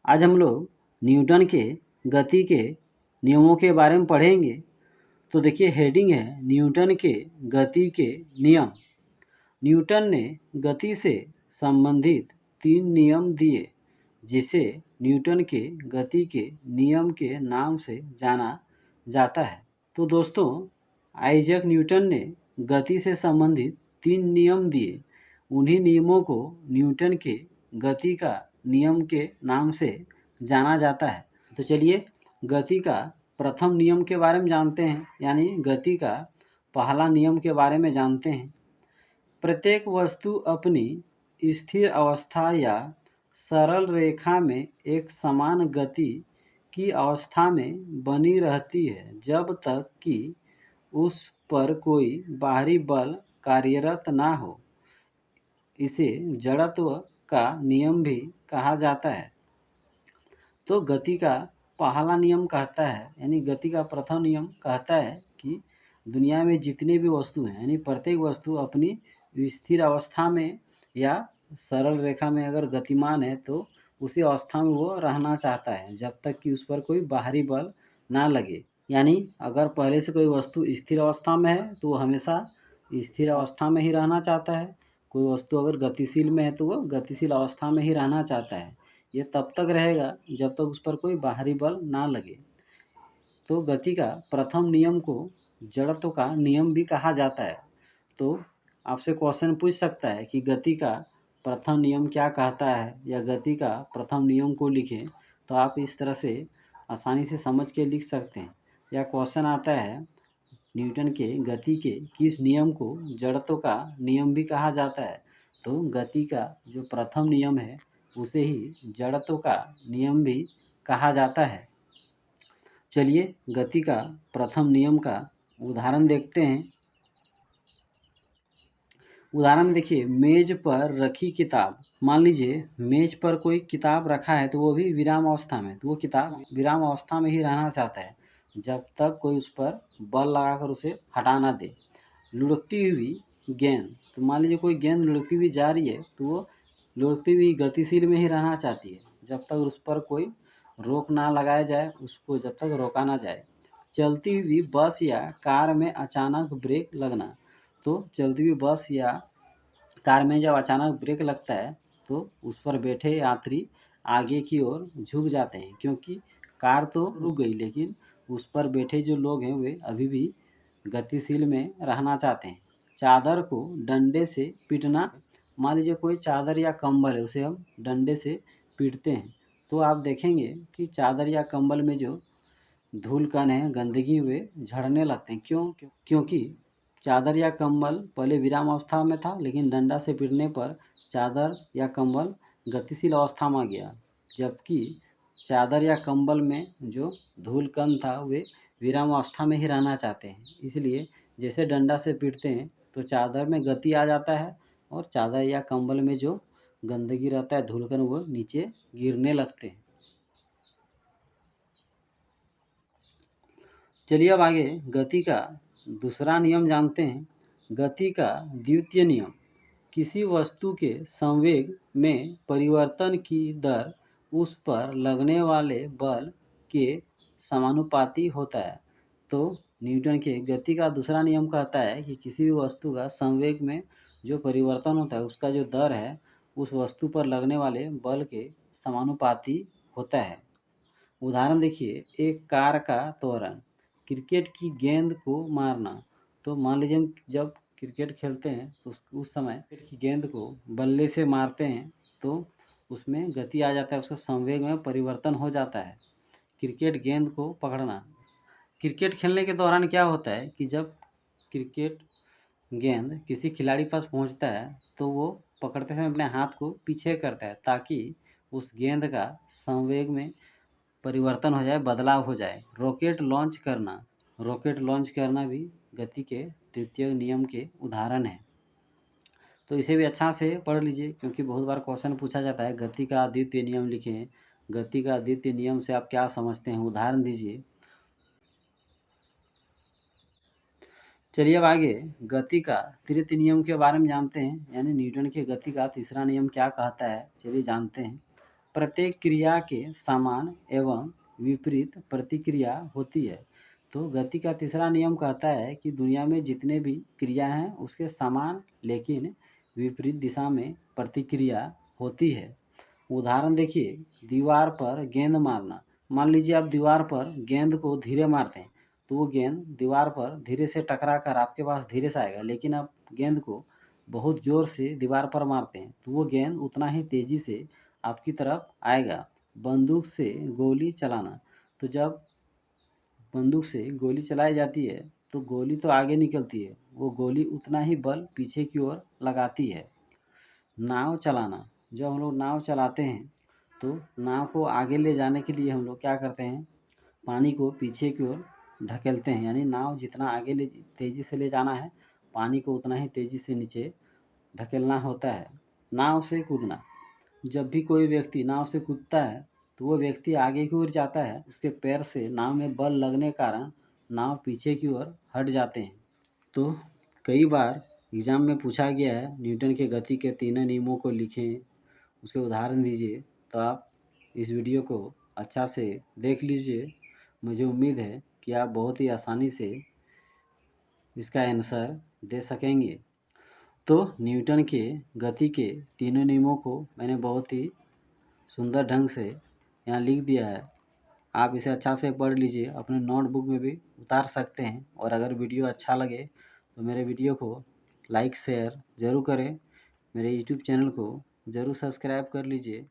आज हम लोग न्यूटन के गति के नियमों के बारे में पढ़ेंगे। तो देखिए हेडिंग है न्यूटन के गति के नियम। न्यूटन ने गति से संबंधित 3 नियम दिए जिसे न्यूटन के गति के नियम के नाम से जाना जाता है। तो दोस्तों आइजैक न्यूटन ने गति से संबंधित 3 नियम दिए। उन्हीं नियमों को न्यूटन के गति का नियम के नाम से जाना जाता है। तो चलिए गति का प्रथम नियम के बारे में जानते हैं, यानी गति का पहला नियम के बारे में जानते हैं। प्रत्येक वस्तु अपनी स्थिर अवस्था या सरल रेखा में एक समान गति की अवस्था में बनी रहती है जब तक कि उस पर कोई बाहरी बल कार्यरत ना हो। इसे जड़त्व का नियम भी कहा जाता है। तो गति का पहला नियम कहता है, यानी गति का प्रथम नियम कहता है कि दुनिया में जितने भी वस्तु हैं, यानी प्रत्येक वस्तु अपनी स्थिर अवस्था में या सरल रेखा में अगर गतिमान है तो उसी अवस्था में वो रहना चाहता है जब तक कि उस पर कोई बाहरी बल ना लगे। यानी अगर पहले से कोई वस्तु स्थिर अवस्था में है तो वो हमेशा स्थिर अवस्था में ही रहना चाहता है। कोई वस्तु अगर गतिशील में है तो वो गतिशील अवस्था में ही रहना चाहता है। ये तब तक रहेगा जब तक उस पर कोई बाहरी बल ना लगे। तो गति का प्रथम नियम को जड़त्व का नियम भी कहा जाता है। तो आपसे क्वेश्चन पूछ सकता है कि गति का प्रथम नियम क्या कहता है या गति का प्रथम नियम को लिखें, तो आप इस तरह से आसानी से समझ के लिख सकते हैं। या क्वेश्चन आता है न्यूटन के गति के किस नियम को जड़त्व का नियम भी कहा जाता है, तो गति का जो प्रथम नियम है उसे ही जड़त्व का नियम भी कहा जाता है। चलिए गति का प्रथम नियम का उदाहरण देखते हैं। उदाहरण देखिए, मेज पर रखी किताब। मान लीजिए मेज पर कोई किताब रखा है तो वो भी विराम अवस्था में, तो वो किताब विराम अवस्था में ही रहना चाहता है जब तक कोई उस पर बल लगाकर उसे हटा ना दे। लुढ़कती हुई गेंद, तो मान लीजिए कोई गेंद लुढ़कती हुई जा रही है तो वो लुढ़कती हुई गतिशील में ही रहना चाहती है जब तक उस पर कोई रोक ना लगाया जाए, उसको जब तक रोका ना जाए। चलती हुई बस या कार में अचानक ब्रेक लगना, तो चलती हुई बस या कार में जब अचानक ब्रेक लगता है तो उस पर बैठे यात्री आगे की ओर झुक जाते हैं क्योंकि कार तो रुक गई लेकिन उस पर बैठे जो लोग हैं वे अभी भी गतिशील में रहना चाहते हैं। चादर को डंडे से पीटना। मान लीजिए कोई चादर या कंबल है उसे हम डंडे से पीटते हैं तो आप देखेंगे कि चादर या कंबल में जो धूल कण है, गंदगी हुए झड़ने लगते हैं। क्योंकि चादर या कंबल पहले विराम अवस्था में था लेकिन डंडा से पीटने पर चादर या कंबल गतिशील अवस्था में आ गया, जबकि चादर या कंबल में जो धूल कण था वे विराम अवस्था में ही रहना चाहते हैं। इसलिए जैसे डंडा से पीटते हैं तो चादर में गति आ जाता है और चादर या कंबल में जो गंदगी रहता है, धूल कण, वो नीचे गिरने लगते हैं। चलिए अब आगे गति का दूसरा नियम जानते हैं। गति का द्वितीय नियम। किसी वस्तु के संवेग में परिवर्तन की दर उस पर लगने वाले बल के समानुपाती होता है। तो न्यूटन के गति का दूसरा नियम कहता है कि किसी भी वस्तु का संवेग में जो परिवर्तन होता है उसका जो दर है उस वस्तु पर लगने वाले बल के समानुपाती होता है। उदाहरण देखिए, एक कार का त्वरण। क्रिकेट की गेंद को मारना। तो मान लीजिए हम जब क्रिकेट खेलते हैं तो उस समय क्रिकेट की गेंद को बल्ले से मारते हैं तो उसमें गति आ जाता है, उसका संवेग में परिवर्तन हो जाता है। क्रिकेट गेंद को पकड़ना। क्रिकेट खेलने के दौरान क्या होता है कि जब क्रिकेट गेंद किसी खिलाड़ी पास पहुंचता है तो वो पकड़ते समय अपने हाथ को पीछे करता है ताकि उस गेंद का संवेग में परिवर्तन हो जाए, बदलाव हो जाए। रॉकेट लॉन्च करना। रॉकेट लॉन्च करना भी गति के तृतीय नियम के उदाहरण है। तो इसे भी अच्छा से पढ़ लीजिए क्योंकि बहुत बार क्वेश्चन पूछा जाता है गति का द्वितीय नियम लिखें। गति का द्वितीय नियम से आप क्या समझते हैं, उदाहरण दीजिए। चलिए अब आगे गति का तृतीय नियम के बारे में जानते हैं, यानी न्यूटन के गति का तीसरा नियम क्या कहता है, चलिए जानते हैं। प्रत्येक क्रिया के समान एवं विपरीत प्रतिक्रिया होती है। तो गति का तीसरा नियम कहता है कि दुनिया में जितने भी क्रिया हैं उसके समान लेकिन विपरीत दिशा में प्रतिक्रिया होती है। उदाहरण देखिए, दीवार पर गेंद मारना। मान लीजिए आप दीवार पर गेंद को धीरे मारते हैं, तो वो गेंद दीवार पर धीरे से टकरा कर आपके पास धीरे से आएगा, लेकिन आप गेंद को बहुत ज़ोर से दीवार पर मारते हैं तो वो गेंद उतना ही तेज़ी से आपकी तरफ आएगा। बंदूक से गोली चलाना। तो जब बंदूक से गोली चलाई जाती है तो गोली तो आगे निकलती है, वो गोली उतना ही बल पीछे की ओर लगाती है। नाव चलाना। जब हम लोग नाव चलाते हैं तो नाव को आगे ले जाने के लिए हम लोग क्या करते हैं, पानी को पीछे की ओर ढकेलते हैं, यानी नाव जितना आगे ले तेज़ी से ले जाना है, पानी को उतना ही तेज़ी से नीचे धकेलना होता है। नाव से कूदना। जब भी कोई व्यक्ति नाव से कूदता है तो वो व्यक्ति आगे की ओर जाता है, उसके पैर से नाव में बल लगने के कारण नाव पीछे की ओर हट जाते हैं। तो कई बार एग्ज़ाम में पूछा गया है न्यूटन के गति के तीनों नियमों को लिखें, उसके उदाहरण दीजिए। तो आप इस वीडियो को अच्छा से देख लीजिए। मुझे उम्मीद है कि आप बहुत ही आसानी से इसका आंसर दे सकेंगे। तो न्यूटन के गति के तीनों नियमों को मैंने बहुत ही सुंदर ढंग से यहाँ लिख दिया है। आप इसे अच्छा से पढ़ लीजिए, अपने नोटबुक में भी उतार सकते हैं। और अगर वीडियो अच्छा लगे तो मेरे वीडियो को लाइक शेयर ज़रूर करें। मेरे यूट्यूब चैनल को ज़रूर सब्सक्राइब कर लीजिए।